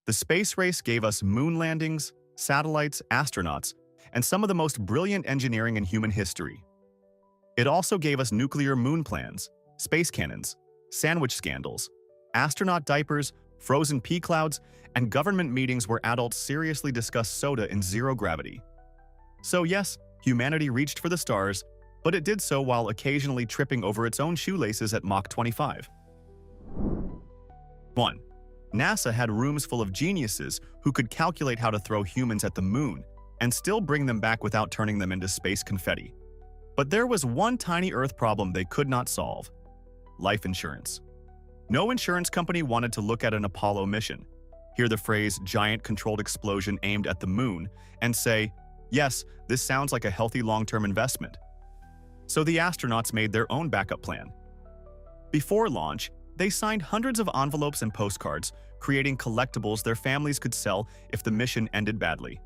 The space race gave us moon landings, satellites, astronauts, and some of the most brilliant engineering in human history. It also gave us nuclear moon plans, space cannons, sandwich scandals, astronaut diapers, frozen pea clouds, and government meetings where adults seriously discuss soda in zero gravity. So yes, humanity reached for the stars, but it did so while occasionally tripping over its own shoelaces at Mach 25. 1. NASA had rooms full of geniuses who could calculate how to throw humans at the moon and still bring them back without turning them into space confetti. But there was one tiny Earth problem they could not solve: life insurance. No insurance company wanted to look at an Apollo mission, hear the phrase giant controlled explosion aimed at the moon, and say, yes, this sounds like a healthy long-term investment. So the astronauts made their own backup plan. Before launch, they signed hundreds of envelopes and postcards, creating collectibles their families could sell if the mission ended badly.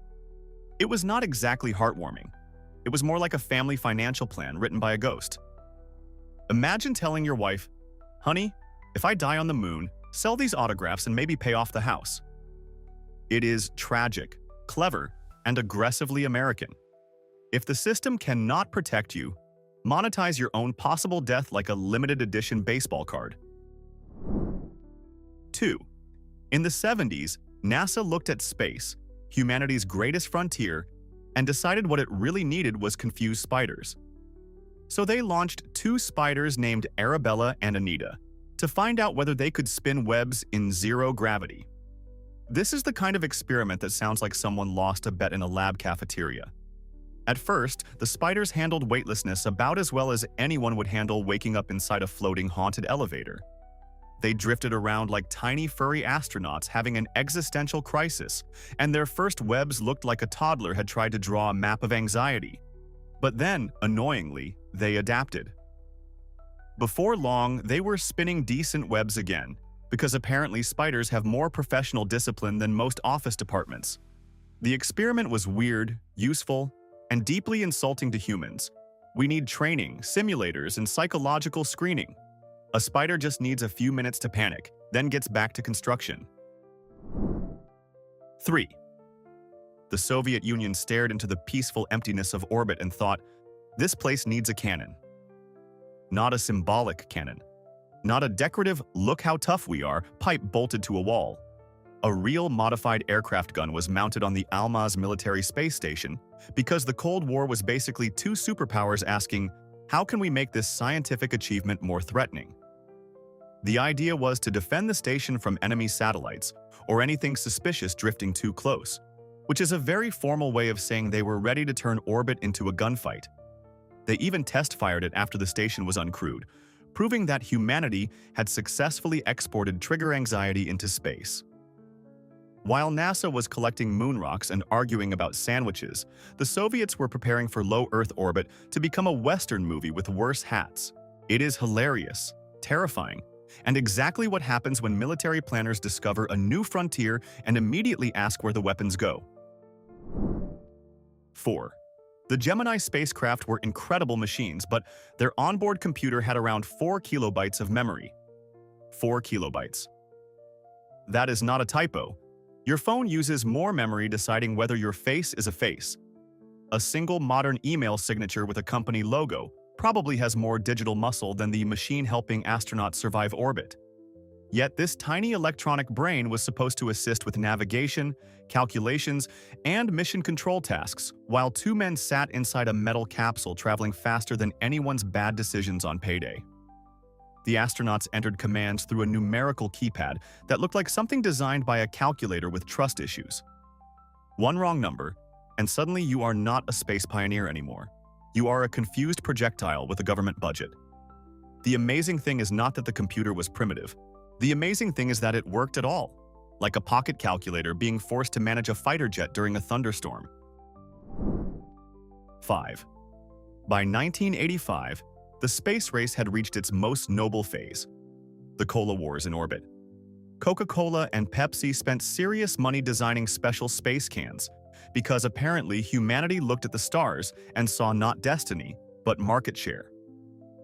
It was not exactly heartwarming. It was more like a family financial plan written by a ghost. Imagine telling your wife, "Honey, if I die on the moon, sell these autographs and maybe pay off the house." It is tragic, clever, and aggressively American. If the system cannot protect you, monetize your own possible death like a limited edition baseball card. 2. In the 70s, NASA looked at space, humanity's greatest frontier, and decided what it really needed was confused spiders. So they launched two spiders named Arabella and Anita to find out whether they could spin webs in zero gravity. This is the kind of experiment that sounds like someone lost a bet in a lab cafeteria. At first, the spiders handled weightlessness about as well as anyone would handle waking up inside a floating haunted elevator. They drifted around like tiny furry astronauts having an existential crisis, and their first webs looked like a toddler had tried to draw a map of anxiety. But then, annoyingly, they adapted. Before long, they were spinning decent webs again, because apparently spiders have more professional discipline than most office departments. The experiment was weird, useful, and deeply insulting to humans. We need training, simulators, and psychological screening. A spider just needs a few minutes to panic, then gets back to construction. 3. The Soviet Union stared into the peaceful emptiness of orbit and thought, this place needs a cannon. Not a symbolic cannon. Not a decorative, look how tough we are, pipe bolted to a wall. A real modified aircraft gun was mounted on the Almaz military space station because the Cold War was basically two superpowers asking, how can we make this scientific achievement more threatening? The idea was to defend the station from enemy satellites or anything suspicious drifting too close, which is a very formal way of saying they were ready to turn orbit into a gunfight. They even test-fired it after the station was uncrewed, proving that humanity had successfully exported trigger anxiety into space. While NASA was collecting moon rocks and arguing about sandwiches, the Soviets were preparing for low Earth orbit to become a Western movie with worse hats. It is hilarious, terrifying, and exactly what happens when military planners discover a new frontier and immediately ask where the weapons go. 4. The Gemini spacecraft were incredible machines, but their onboard computer had around 4 kilobytes of memory. 4 kilobytes. That is not a typo. Your phone uses more memory deciding whether your face is a face. A single modern email signature with a company logo probably has more digital muscle than the machine helping astronauts survive orbit. Yet this tiny electronic brain was supposed to assist with navigation, calculations, and mission control tasks, while two men sat inside a metal capsule traveling faster than anyone's bad decisions on payday. The astronauts entered commands through a numerical keypad that looked like something designed by a calculator with trust issues. One wrong number, and suddenly you are not a space pioneer anymore. You are a confused projectile with a government budget. The amazing thing is not that the computer was primitive. The amazing thing is that it worked at all, like a pocket calculator being forced to manage a fighter jet during a thunderstorm. 5. By 1985, the space race had reached its most noble phase: the Cola Wars in orbit. Coca-Cola and Pepsi spent serious money designing special space cans because apparently humanity looked at the stars and saw not destiny, but market share.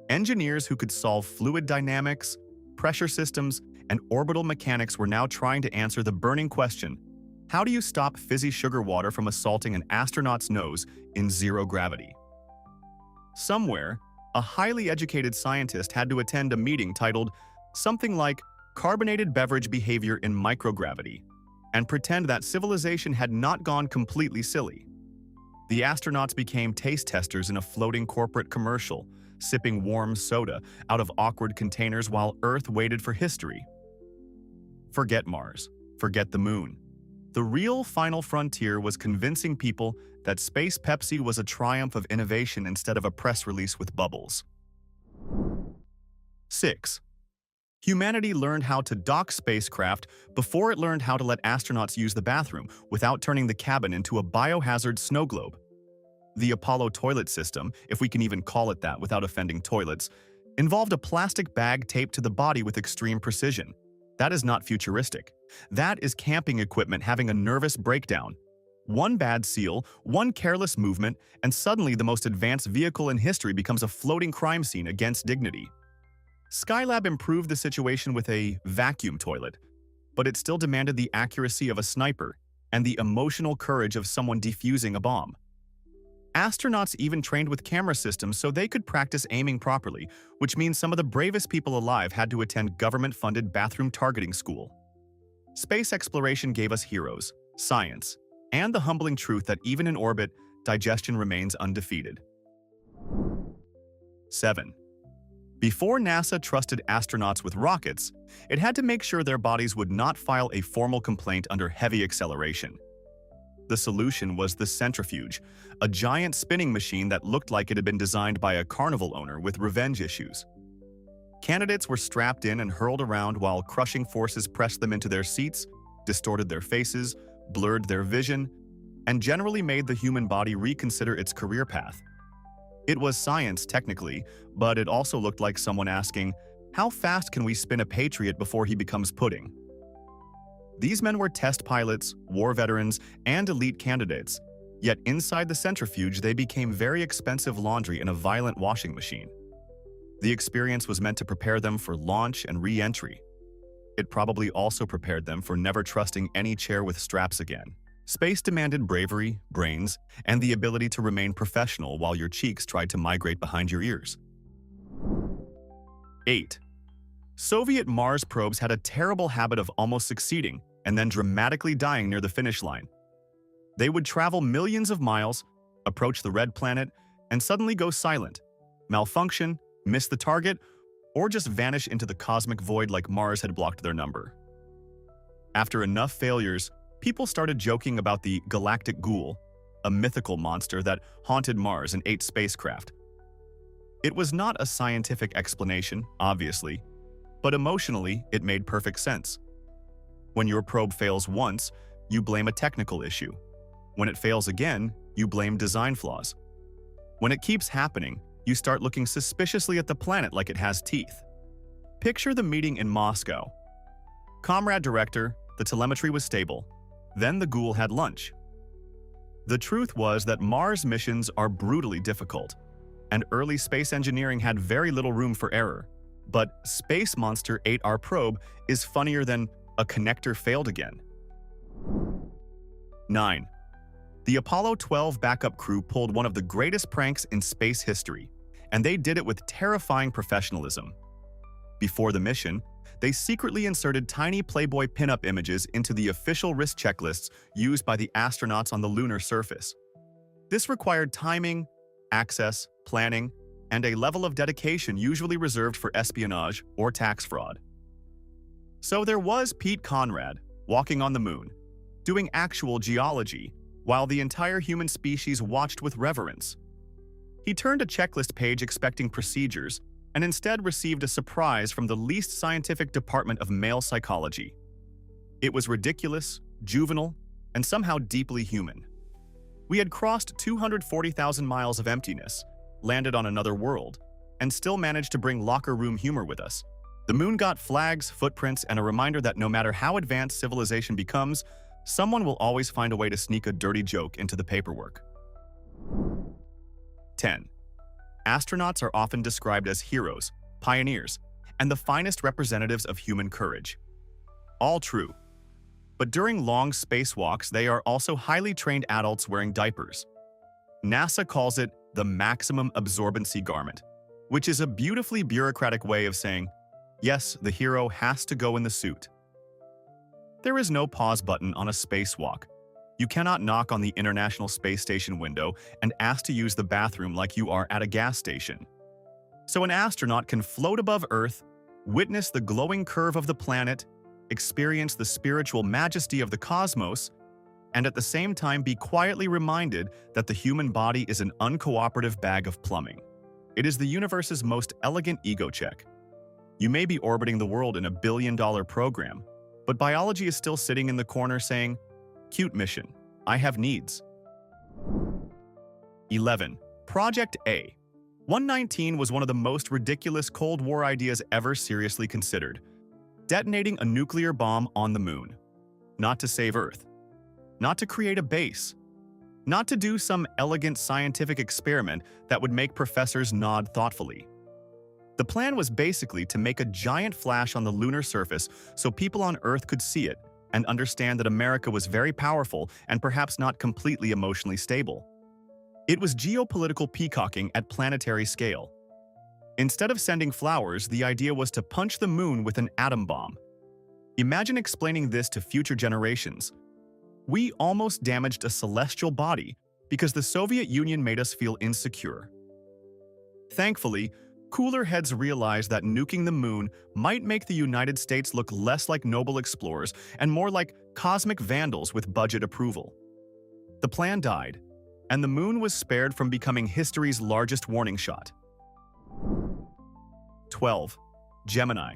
Engineers who could solve fluid dynamics, pressure systems, and orbital mechanics were now trying to answer the burning question: how do you stop fizzy sugar water from assaulting an astronaut's nose in zero gravity? Somewhere, a highly educated scientist had to attend a meeting titled something like Carbonated Beverage Behavior in Microgravity and pretend that civilization had not gone completely silly. The astronauts became taste testers in a floating corporate commercial, sipping warm soda out of awkward containers while Earth waited for history. Forget Mars. Forget the Moon. The real final frontier was convincing people that Space Pepsi was a triumph of innovation instead of a press release with bubbles. 6. Humanity learned how to dock spacecraft before it learned how to let astronauts use the bathroom without turning the cabin into a biohazard snow globe. The Apollo toilet system, if we can even call it that without offending toilets, involved a plastic bag taped to the body with extreme precision. That is not futuristic. That is camping equipment having a nervous breakdown. One bad seal, one careless movement, and suddenly the most advanced vehicle in history becomes a floating crime scene against dignity. Skylab improved the situation with a vacuum toilet, but it still demanded the accuracy of a sniper and the emotional courage of someone defusing a bomb. Astronauts even trained with camera systems so they could practice aiming properly, which means some of the bravest people alive had to attend government-funded bathroom targeting school. Space exploration gave us heroes, science, and the humbling truth that even in orbit, digestion remains undefeated. 7. Before NASA trusted astronauts with rockets, it had to make sure their bodies would not file a formal complaint under heavy acceleration. The solution was the centrifuge, a giant spinning machine that looked like it had been designed by a carnival owner with revenge issues. Candidates were strapped in and hurled around while crushing forces pressed them into their seats, distorted their faces, blurred their vision, and generally made the human body reconsider its career path. It was science, technically, but it also looked like someone asking, how fast can we spin a patriot before he becomes pudding? These men were test pilots, war veterans, and elite candidates, yet inside the centrifuge they became very expensive laundry in a violent washing machine. The experience was meant to prepare them for launch and re-entry. It probably also prepared them for never trusting any chair with straps again. Space demanded bravery, brains, and the ability to remain professional while your cheeks tried to migrate behind your ears. 8. Soviet Mars probes had a terrible habit of almost succeeding and then dramatically dying near the finish line. They would travel millions of miles, approach the red planet, and suddenly go silent, malfunction, miss the target, or just vanish into the cosmic void like Mars had blocked their number. After enough failures, people started joking about the galactic ghoul, a mythical monster that haunted Mars and ate spacecraft. It was not a scientific explanation, obviously, but emotionally, it made perfect sense. When your probe fails once, you blame a technical issue. When it fails again, you blame design flaws. When it keeps happening, you start looking suspiciously at the planet like it has teeth. Picture the meeting in Moscow. Comrade director, the telemetry was stable. Then the ghoul had lunch. The truth was that Mars missions are brutally difficult, and early space engineering had very little room for error. But Space Monster ate our probe is funnier than a connector failed again. 9. The Apollo 12 backup crew pulled one of the greatest pranks in space history, and they did it with terrifying professionalism. Before the mission, they secretly inserted tiny Playboy pinup images into the official wrist checklists used by the astronauts on the lunar surface. This required timing, access, planning, and a level of dedication usually reserved for espionage or tax fraud. So there was Pete Conrad, walking on the moon, doing actual geology, while the entire human species watched with reverence. He turned a checklist page expecting procedures, and instead received a surprise from the least scientific department of male psychology. It was ridiculous, juvenile, and somehow deeply human. We had crossed 240,000 miles of emptiness, landed on another world, and still managed to bring locker room humor with us. The moon got flags, footprints, and a reminder that no matter how advanced civilization becomes, someone will always find a way to sneak a dirty joke into the paperwork. 10. Astronauts are often described as heroes, pioneers, and the finest representatives of human courage. All true. But during long spacewalks, they are also highly trained adults wearing diapers. NASA calls it the maximum absorbency garment, which is a beautifully bureaucratic way of saying, yes, the hero has to go in the suit. There is no pause button on a spacewalk. You cannot knock on the International Space Station window and ask to use the bathroom like you are at a gas station. So an astronaut can float above Earth, witness the glowing curve of the planet, experience the spiritual majesty of the cosmos, and at the same time be quietly reminded that the human body is an uncooperative bag of plumbing. It is the universe's most elegant ego check. You may be orbiting the world in a billion-dollar program, but biology is still sitting in the corner saying, "Cute mission. I have needs." 11. Project A. 119 was one of the most ridiculous Cold War ideas ever seriously considered. Detonating a nuclear bomb on the moon. Not to save Earth. Not to create a base. Not to do some elegant scientific experiment that would make professors nod thoughtfully. The plan was basically to make a giant flash on the lunar surface so people on Earth could see it and understand that America was very powerful and perhaps not completely emotionally stable. It was geopolitical peacocking at planetary scale. Instead of sending flowers, the idea was to punch the moon with an atom bomb. Imagine explaining this to future generations. We almost damaged a celestial body because the Soviet Union made us feel insecure. Thankfully, cooler heads realized that nuking the moon might make the United States look less like noble explorers and more like cosmic vandals with budget approval. The plan died, and the moon was spared from becoming history's largest warning shot. 12. Gemini.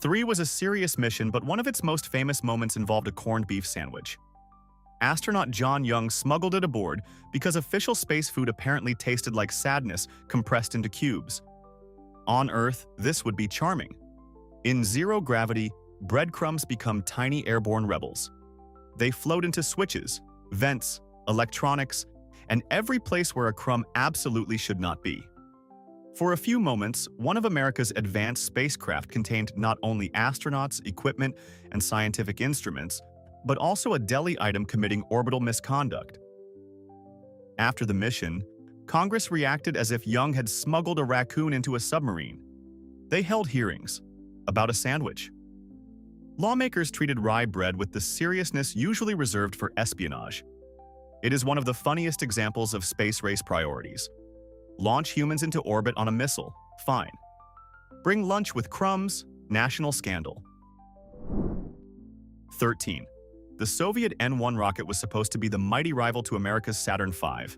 3 was a serious mission, but one of its most famous moments involved a corned beef sandwich. Astronaut John Young smuggled it aboard because official space food apparently tasted like sadness compressed into cubes. On Earth, this would be charming. In zero gravity, breadcrumbs become tiny airborne rebels. They float into switches, vents, electronics, and every place where a crumb absolutely should not be. For a few moments, one of America's advanced spacecraft contained not only astronauts, equipment, and scientific instruments, but also a deli item committing orbital misconduct. After the mission, Congress reacted as if Young had smuggled a raccoon into a submarine. They held hearings about a sandwich. Lawmakers treated rye bread with the seriousness usually reserved for espionage. It is one of the funniest examples of space race priorities. Launch humans into orbit on a missile, fine. Bring lunch with crumbs, national scandal. 13. The Soviet N-1 rocket was supposed to be the mighty rival to America's Saturn V.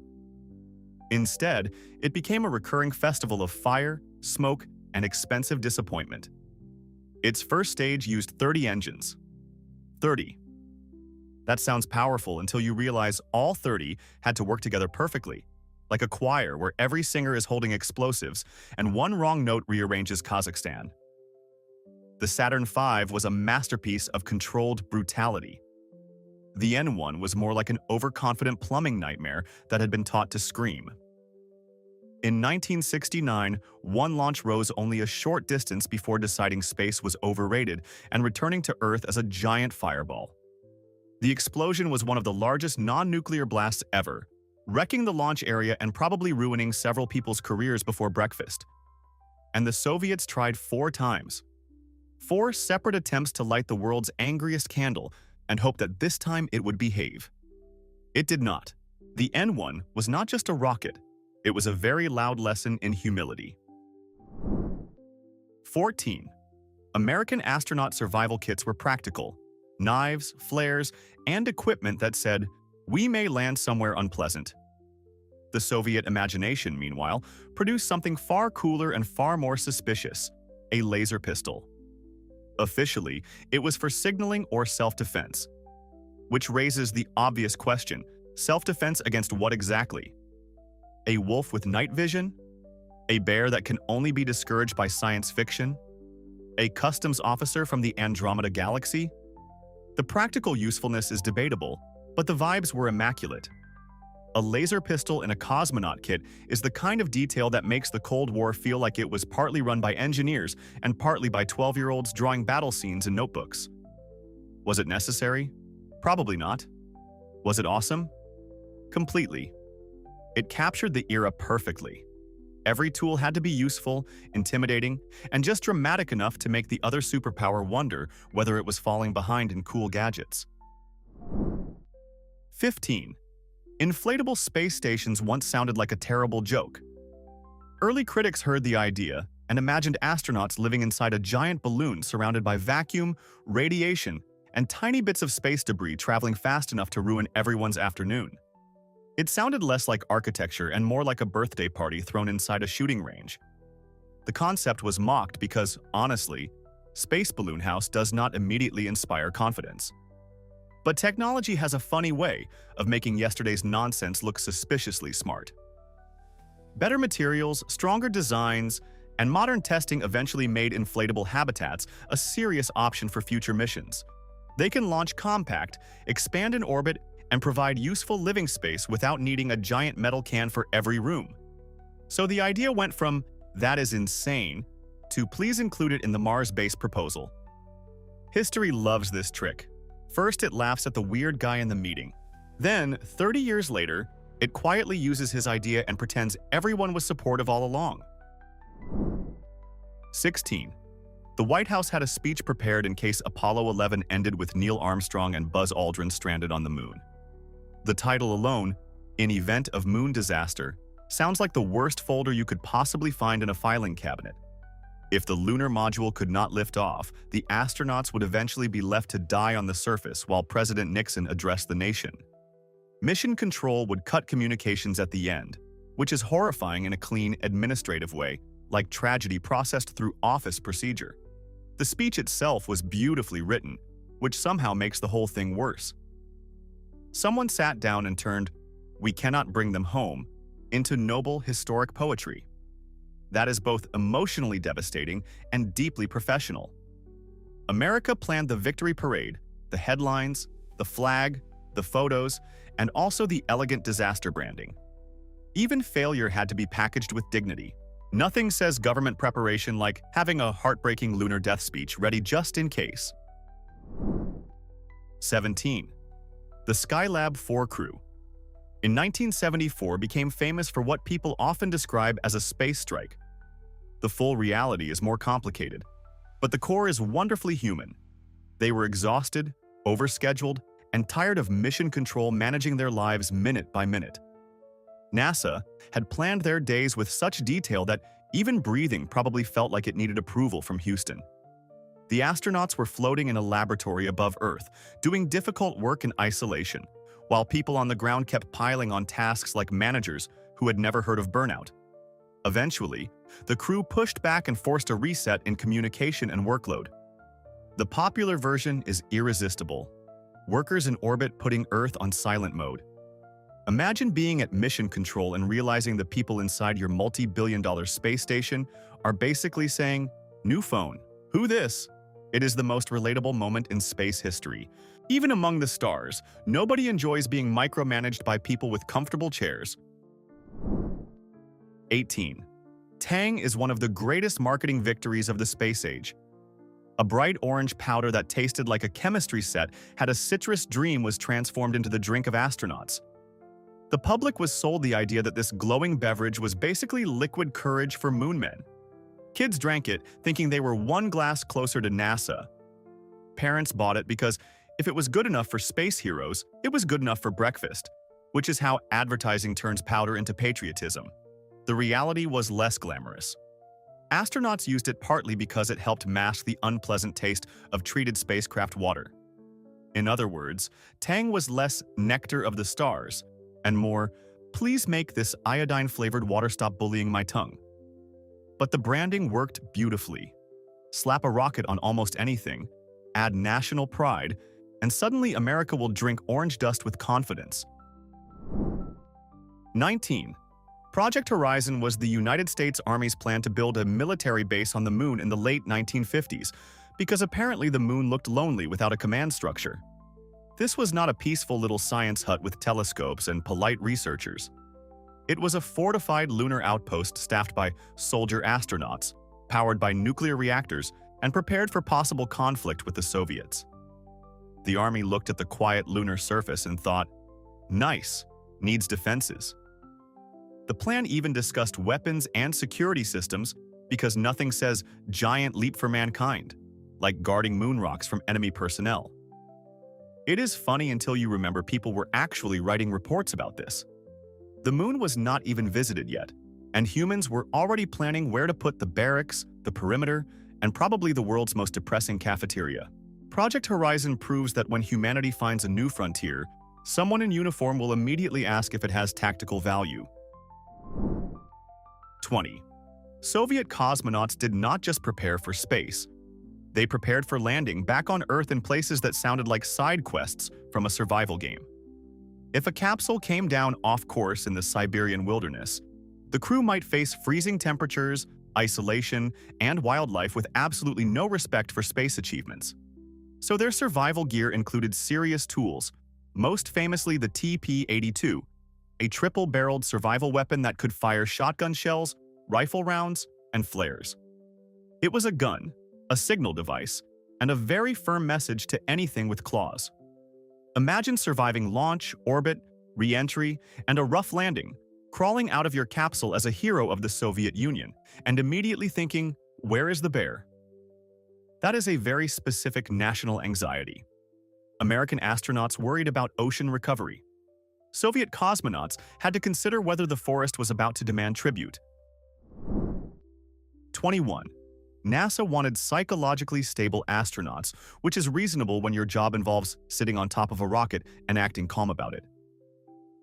Instead, it became a recurring festival of fire, smoke, and expensive disappointment. Its first stage used 30 engines. 30. That sounds powerful until you realize all 30 had to work together perfectly, like a choir where every singer is holding explosives and one wrong note rearranges Kazakhstan. The Saturn V was a masterpiece of controlled brutality. The N-1 was more like an overconfident plumbing nightmare that had been taught to scream. In 1969, one launch rose only a short distance before deciding space was overrated and returning to Earth as a giant fireball. The explosion was one of the largest non-nuclear blasts ever, wrecking the launch area and probably ruining several people's careers before breakfast. And the Soviets tried 4 times. 4 separate attempts to light the world's angriest candle and hoped that this time it would behave. It did not. The N-1 was not just a rocket. It was a very loud lesson in humility. 14. American astronaut survival kits were practical. Knives, flares, and equipment that said, "We may land somewhere unpleasant." The Soviet imagination, meanwhile, produced something far cooler and far more suspicious: a laser pistol. Officially, it was for signaling or self-defense. Which raises the obvious question: self-defense against what exactly? A wolf with night vision? A bear that can only be discouraged by science fiction? A customs officer from the Andromeda Galaxy? The practical usefulness is debatable, but the vibes were immaculate. A laser pistol in a cosmonaut kit is the kind of detail that makes the Cold War feel like it was partly run by engineers and partly by 12-year-olds drawing battle scenes in notebooks. Was it necessary? Probably not. Was it awesome? Completely. It captured the era perfectly. Every tool had to be useful, intimidating, and just dramatic enough to make the other superpower wonder whether it was falling behind in cool gadgets. 15. Inflatable space stations once sounded like a terrible joke. Early critics heard the idea and imagined astronauts living inside a giant balloon surrounded by vacuum, radiation, and tiny bits of space debris traveling fast enough to ruin everyone's afternoon. It sounded less like architecture and more like a birthday party thrown inside a shooting range. The concept was mocked because, honestly, Space Balloon House does not immediately inspire confidence. But technology has a funny way of making yesterday's nonsense look suspiciously smart. Better materials, stronger designs, and modern testing eventually made inflatable habitats a serious option for future missions. They can launch compact, expand in orbit, and provide useful living space without needing a giant metal can for every room. So the idea went from, "that is insane," to "please include it in the Mars base proposal." History loves this trick. First, it laughs at the weird guy in the meeting. Then, 30 years later, it quietly uses his idea and pretends everyone was supportive all along. 16. The White House had a speech prepared in case Apollo 11 ended with Neil Armstrong and Buzz Aldrin stranded on the moon. The title alone, "In Event of Moon Disaster," sounds like the worst folder you could possibly find in a filing cabinet. If the lunar module could not lift off, the astronauts would eventually be left to die on the surface while President Nixon addressed the nation. Mission Control would cut communications at the end, which is horrifying in a clean, administrative way, like tragedy processed through office procedure. The speech itself was beautifully written, which somehow makes the whole thing worse. Someone sat down and turned "we cannot bring them home" into noble, historic poetry. That is both emotionally devastating and deeply professional. America planned the victory parade, the headlines, the flag, the photos, and also the elegant disaster branding. Even failure had to be packaged with dignity. Nothing says government preparation like having a heartbreaking lunar death speech ready just in case. 17. The Skylab 4 crew. In 1974 became famous for what people often describe as a space strike. The full reality is more complicated, but the core is wonderfully human. They were exhausted, overscheduled, and tired of mission control managing their lives minute by minute. NASA had planned their days with such detail that even breathing probably felt like it needed approval from Houston. The astronauts were floating in a laboratory above Earth, doing difficult work in isolation, while people on the ground kept piling on tasks like managers who had never heard of burnout. Eventually, the crew pushed back and forced a reset in communication and workload. The popular version is irresistible. Workers in orbit putting Earth on silent mode. Imagine being at mission control and realizing the people inside your multi-billion-dollar space station are basically saying, "New phone. Who this?" It is the most relatable moment in space history. Even among the stars, nobody enjoys being micromanaged by people with comfortable chairs. 18. Tang is one of the greatest marketing victories of the space age. A bright orange powder that tasted like a chemistry set had a citrus dream was transformed into the drink of astronauts. The public was sold the idea that this glowing beverage was basically liquid courage for moon men. Kids drank it, thinking they were one glass closer to NASA. Parents bought it because if it was good enough for space heroes, it was good enough for breakfast, which is how advertising turns powder into patriotism. The reality was less glamorous. Astronauts used it partly because it helped mask the unpleasant taste of treated spacecraft water. In other words, Tang was less nectar of the stars and more, "please make this iodine-flavored water stop bullying my tongue." But the branding worked beautifully. Slap a rocket on almost anything, add national pride, and suddenly America will drink orange dust with confidence. 19. Project Horizon was the United States Army's plan to build a military base on the moon in the late 1950s, because apparently the moon looked lonely without a command structure. This was not a peaceful little science hut with telescopes and polite researchers. It was a fortified lunar outpost staffed by soldier astronauts, powered by nuclear reactors, and prepared for possible conflict with the Soviets. The Army looked at the quiet lunar surface and thought, "Nice, needs defenses." The plan even discussed weapons and security systems because nothing says giant leap for mankind, like guarding moon rocks from enemy personnel. It is funny until you remember people were actually writing reports about this. The moon was not even visited yet, and humans were already planning where to put the barracks, the perimeter, and probably the world's most depressing cafeteria. Project Horizon proves that when humanity finds a new frontier, someone in uniform will immediately ask if it has tactical value. 20. Soviet cosmonauts did not just prepare for space. They prepared for landing back on Earth in places that sounded like side quests from a survival game. If a capsule came down off course in the Siberian wilderness, the crew might face freezing temperatures, isolation, and wildlife with absolutely no respect for space achievements. So their survival gear included serious tools, most famously the TP-82, a triple-barreled survival weapon that could fire shotgun shells, rifle rounds, and flares. It was a gun, a signal device, and a very firm message to anything with claws. Imagine surviving launch, orbit, re-entry, and a rough landing, crawling out of your capsule as a hero of the Soviet Union, and immediately thinking, "Where is the bear?" That is a very specific national anxiety. American astronauts worried about ocean recovery. Soviet cosmonauts had to consider whether the forest was about to demand tribute. 21. NASA wanted psychologically stable astronauts, which is reasonable when your job involves sitting on top of a rocket and acting calm about it.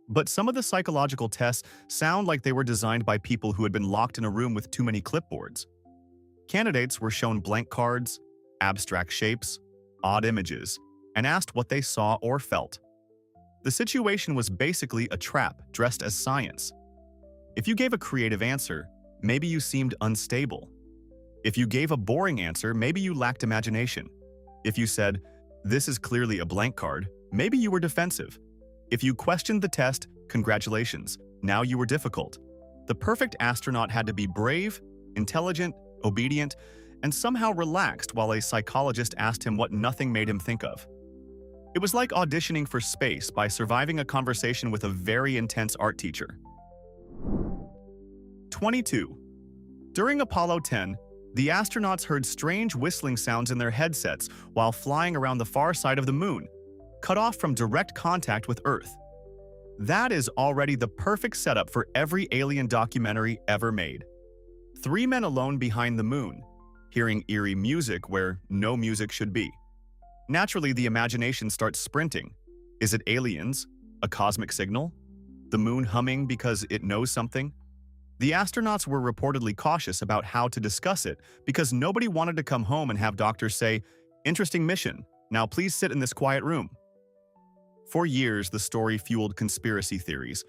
But some of the psychological tests sound like they were designed by people who had been locked in a room with too many clipboards. Candidates were shown blank cards, abstract shapes, odd images, and asked what they saw or felt. The situation was basically a trap dressed as science. If you gave a creative answer, maybe you seemed unstable. If you gave a boring answer, maybe you lacked imagination. If you said, "This is clearly a blank card," maybe you were defensive. If you questioned the test, congratulations, now you were difficult. The perfect astronaut had to be brave, intelligent, obedient, and somehow relaxed while a psychologist asked him what nothing made him think of. It was like auditioning for space by surviving a conversation with a very intense art teacher. 22. During Apollo 10, the astronauts heard strange whistling sounds in their headsets while flying around the far side of the moon, cut off from direct contact with Earth. That is already the perfect setup for every alien documentary ever made. 3 men alone behind the moon, hearing eerie music where no music should be. Naturally, the imagination starts sprinting. Is it aliens? A cosmic signal? The moon humming because it knows something? The astronauts were reportedly cautious about how to discuss it because nobody wanted to come home and have doctors say, "Interesting mission. Now please sit in this quiet room." For years, the story fueled conspiracy theories,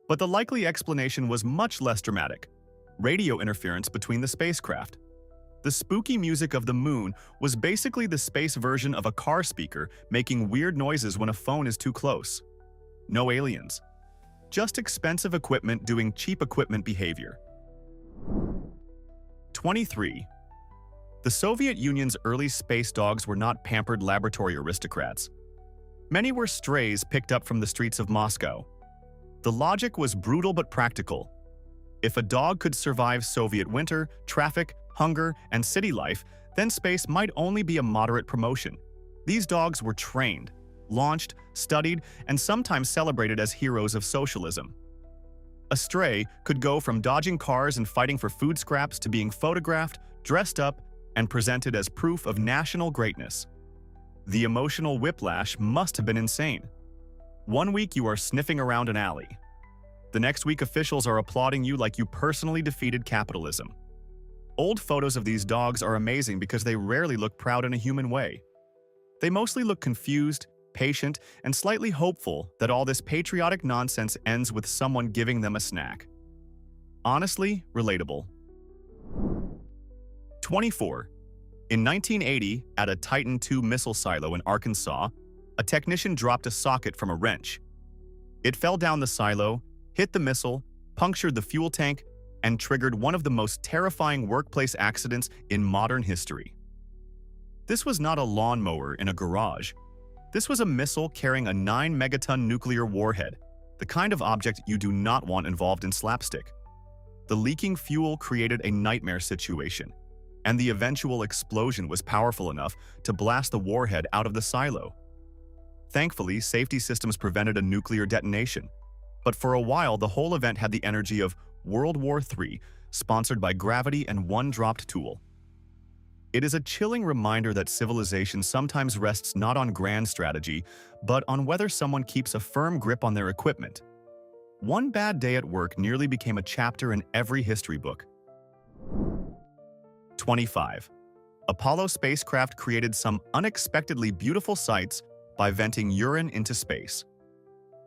but the likely explanation was much less dramatic: radio interference between the spacecraft. The spooky music of the moon was basically the space version of a car speaker making weird noises when a phone is too close. No aliens. Just expensive equipment doing cheap equipment behavior. 23. The Soviet Union's early space dogs were not pampered laboratory aristocrats. Many were strays picked up from the streets of Moscow. The logic was brutal but practical. If a dog could survive Soviet winter, traffic, hunger, and city life, then space might only be a moderate promotion. These dogs were trained, launched, studied, and sometimes celebrated as heroes of socialism. A stray could go from dodging cars and fighting for food scraps to being photographed, dressed up, and presented as proof of national greatness. The emotional whiplash must have been insane. One week you are sniffing around an alley. The next week officials are applauding you like you personally defeated capitalism. Old photos of these dogs are amazing because they rarely look proud in a human way. They mostly look confused, patient, and slightly hopeful that all this patriotic nonsense ends with someone giving them a snack. Honestly, relatable. 24. In 1980, at a Titan II missile silo in Arkansas, a technician dropped a socket from a wrench. It fell down the silo, hit the missile, punctured the fuel tank, and triggered one of the most terrifying workplace accidents in modern history. This was not a lawnmower in a garage. This was a missile carrying a 9-megaton nuclear warhead, the kind of object you do not want involved in slapstick. The leaking fuel created a nightmare situation, and the eventual explosion was powerful enough to blast the warhead out of the silo. Thankfully, safety systems prevented a nuclear detonation, but for a while the whole event had the energy of World War III, sponsored by gravity and one dropped tool. It is a chilling reminder that civilization sometimes rests not on grand strategy, but on whether someone keeps a firm grip on their equipment. One bad day at work nearly became a chapter in every history book. 25. Apollo spacecraft created some unexpectedly beautiful sights by venting urine into space.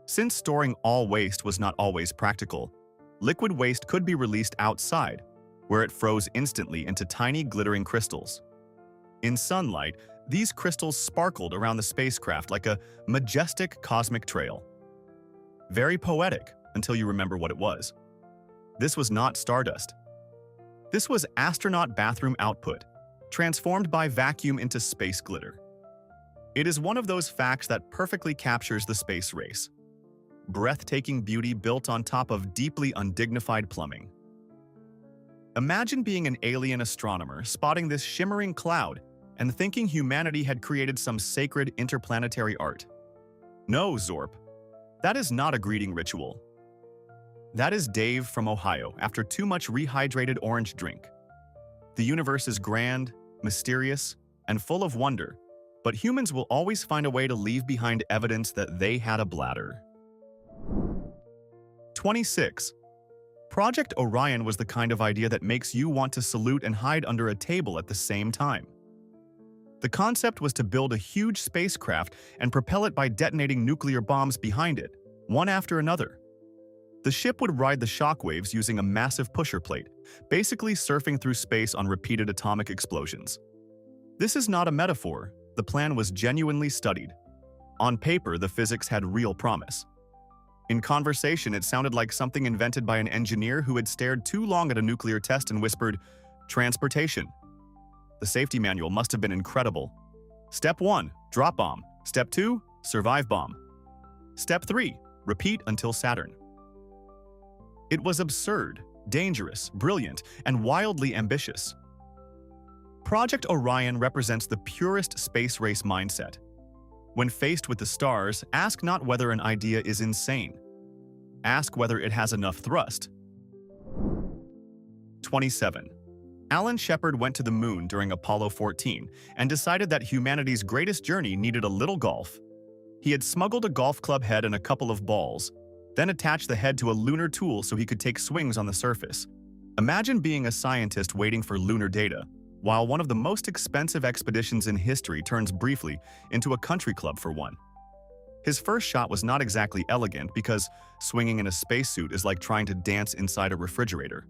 Since storing all waste was not always practical, liquid waste could be released outside, where it froze instantly into tiny glittering crystals. In sunlight, these crystals sparkled around the spacecraft like a majestic cosmic trail. Very poetic, until you remember what it was. This was not stardust. This was astronaut bathroom output, transformed by vacuum into space glitter. It is one of those facts that perfectly captures the space race. Breathtaking beauty built on top of deeply undignified plumbing. Imagine being an alien astronomer spotting this shimmering cloud and thinking humanity had created some sacred interplanetary art. No, Zorp. That is not a greeting ritual. That is Dave from Ohio after too much rehydrated orange drink. The universe is grand, mysterious, and full of wonder, but humans will always find a way to leave behind evidence that they had a bladder. 26. Project Orion was the kind of idea that makes you want to salute and hide under a table at the same time. The concept was to build a huge spacecraft and propel it by detonating nuclear bombs behind it, one after another. The ship would ride the shockwaves using a massive pusher plate, basically surfing through space on repeated atomic explosions. This is not a metaphor. The plan was genuinely studied. On paper, the physics had real promise. In conversation, it sounded like something invented by an engineer who had stared too long at a nuclear test and whispered, "Transportation." The safety manual must have been incredible. Step 1, drop bomb. Step 2, survive bomb. Step 3, repeat until Saturn. It was absurd, dangerous, brilliant, and wildly ambitious. Project Orion represents the purest space race mindset. When faced with the stars, ask not whether an idea is insane. Ask whether it has enough thrust. 27. Alan Shepard went to the moon during Apollo 14 and decided that humanity's greatest journey needed a little golf. He had smuggled a golf club head and a couple of balls, then attached the head to a lunar tool so he could take swings on the surface. Imagine being a scientist waiting for lunar data, while one of the most expensive expeditions in history turns briefly into a country club for one. His first shot was not exactly elegant because swinging in a spacesuit is like trying to dance inside a refrigerator.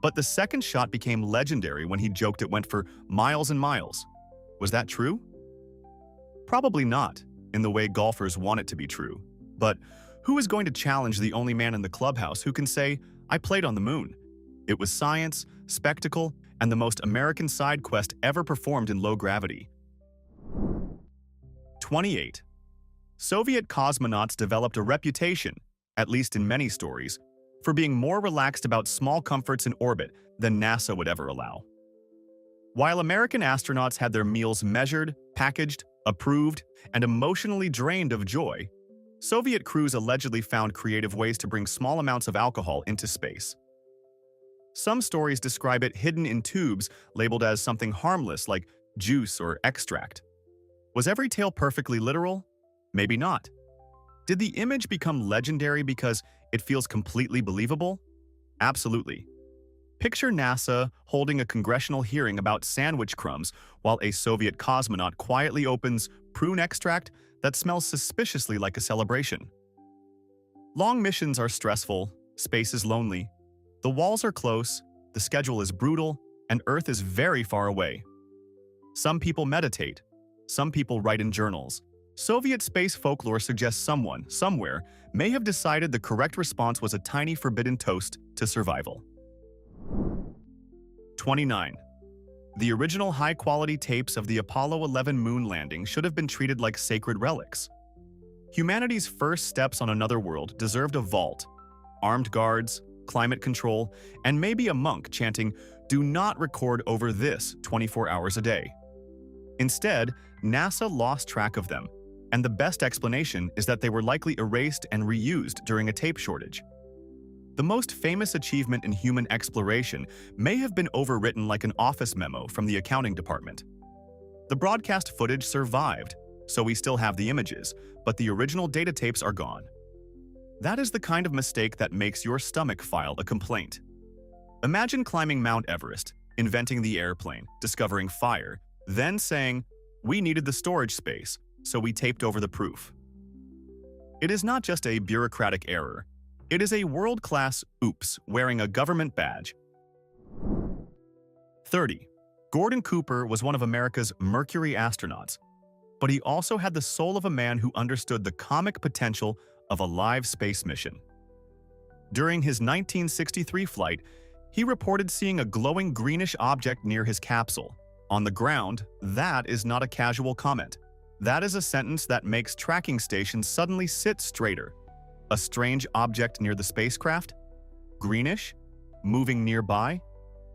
But the second shot became legendary when he joked it went for miles and miles. Was that true? Probably not, in the way golfers want it to be true. But who is going to challenge the only man in the clubhouse who can say, "I played on the moon"? It was science, spectacle, and the most American side quest ever performed in low gravity. 28. Soviet cosmonauts developed a reputation, at least in many stories, for being more relaxed about small comforts in orbit than NASA would ever allow. While American astronauts had their meals measured, packaged, approved, and emotionally drained of joy, Soviet crews allegedly found creative ways to bring small amounts of alcohol into space. Some stories describe it hidden in tubes labeled as something harmless like juice or extract. Was every tale perfectly literal? Maybe not. Did the image become legendary because it feels completely believable? Absolutely. Picture NASA holding a congressional hearing about sandwich crumbs while a Soviet cosmonaut quietly opens prune extract that smells suspiciously like a celebration. Long missions are stressful, space is lonely, the walls are close, the schedule is brutal, and Earth is very far away. Some people meditate, some people write in journals, Soviet space folklore suggests someone, somewhere, may have decided the correct response was a tiny forbidden toast to survival. 29. The original high-quality tapes of the Apollo 11 moon landing should have been treated like sacred relics. Humanity's first steps on another world deserved a vault, armed guards, climate control, and maybe a monk chanting, "Do not record over this 24 hours a day." Instead, NASA lost track of them, and the best explanation is that they were likely erased and reused during a tape shortage. The most famous achievement in human exploration may have been overwritten like an office memo from the accounting department. The broadcast footage survived, so we still have the images, but the original data tapes are gone. That is the kind of mistake that makes your stomach file a complaint. Imagine climbing Mount Everest, inventing the airplane, discovering fire, then saying, "We needed the storage space, so we taped over the proof." It is not just a bureaucratic error. It is a world-class oops wearing a government badge. 30. Gordon Cooper was one of America's Mercury astronauts, but he also had the soul of a man who understood the comic potential of a live space mission. During his 1963 flight, he reported seeing a glowing greenish object near his capsule. On the ground, that is not a casual comment. That is a sentence that makes tracking stations suddenly sit straighter. A strange object near the spacecraft? Greenish? Moving nearby?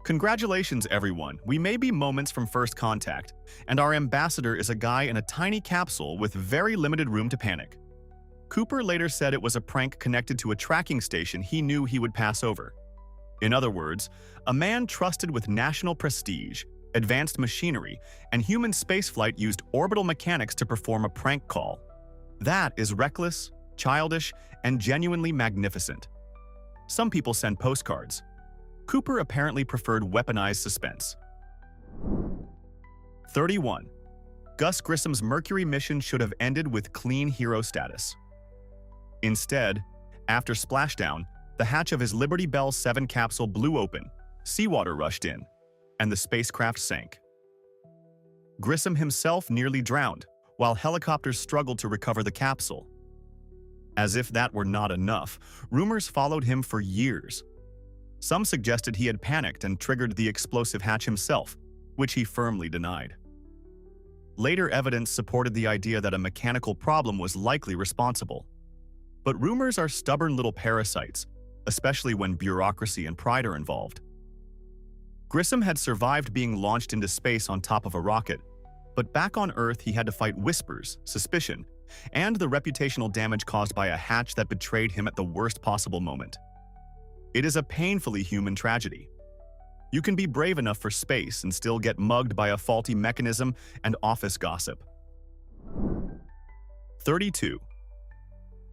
Congratulations, everyone. We may be moments from first contact, and our ambassador is a guy in a tiny capsule with very limited room to panic. Cooper later said it was a prank connected to a tracking station he knew he would pass over. In other words, a man trusted with national prestige, advanced machinery, and human spaceflight used orbital mechanics to perform a prank call. That is reckless, childish, and genuinely magnificent. Some people send postcards. Cooper apparently preferred weaponized suspense. 31. Gus Grissom's Mercury mission should have ended with clean hero status. Instead, after splashdown, the hatch of his Liberty Bell 7 capsule blew open, seawater rushed in, and the spacecraft sank. Grissom himself nearly drowned, while helicopters struggled to recover the capsule. As if that were not enough, rumors followed him for years. Some suggested he had panicked and triggered the explosive hatch himself, which he firmly denied. Later evidence supported the idea that a mechanical problem was likely responsible. But rumors are stubborn little parasites, especially when bureaucracy and pride are involved. Grissom had survived being launched into space on top of a rocket, but back on Earth he had to fight whispers, suspicion, and the reputational damage caused by a hatch that betrayed him at the worst possible moment. It is a painfully human tragedy. You can be brave enough for space and still get mugged by a faulty mechanism and office gossip. 32.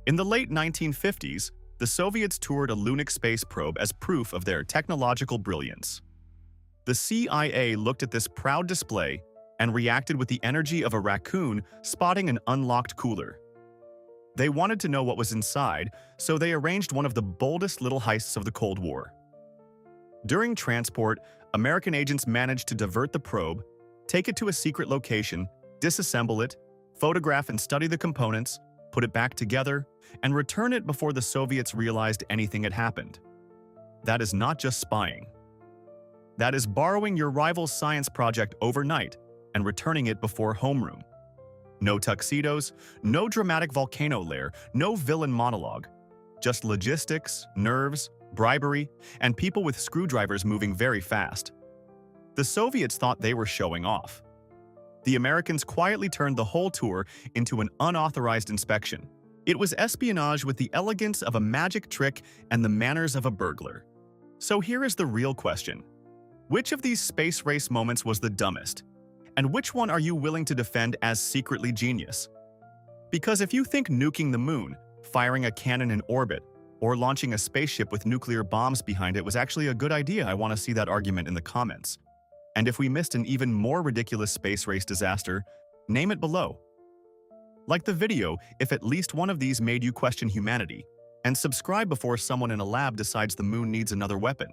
In the late 1950s, the Soviets toured a lunar space probe as proof of their technological brilliance. The CIA looked at this proud display and reacted with the energy of a raccoon spotting an unlocked cooler. They wanted to know what was inside, so they arranged one of the boldest little heists of the Cold War. During transport, American agents managed to divert the probe, take it to a secret location, disassemble it, photograph and study the components, put it back together, and return it before the Soviets realized anything had happened. That is not just spying. That is borrowing your rival's science project overnight and returning it before homeroom. No tuxedos, no dramatic volcano lair, no villain monologue. Just logistics, nerves, bribery, and people with screwdrivers moving very fast. The Soviets thought they were showing off. The Americans quietly turned the whole tour into an unauthorized inspection. It was espionage with the elegance of a magic trick and the manners of a burglar. So here is the real question. Which of these space race moments was the dumbest? And which one are you willing to defend as secretly genius? Because if you think nuking the moon, firing a cannon in orbit, or launching a spaceship with nuclear bombs behind it was actually a good idea, I want to see that argument in the comments. And if we missed an even more ridiculous space race disaster, name it below. Like the video if at least one of these made you question humanity, and subscribe before someone in a lab decides the moon needs another weapon.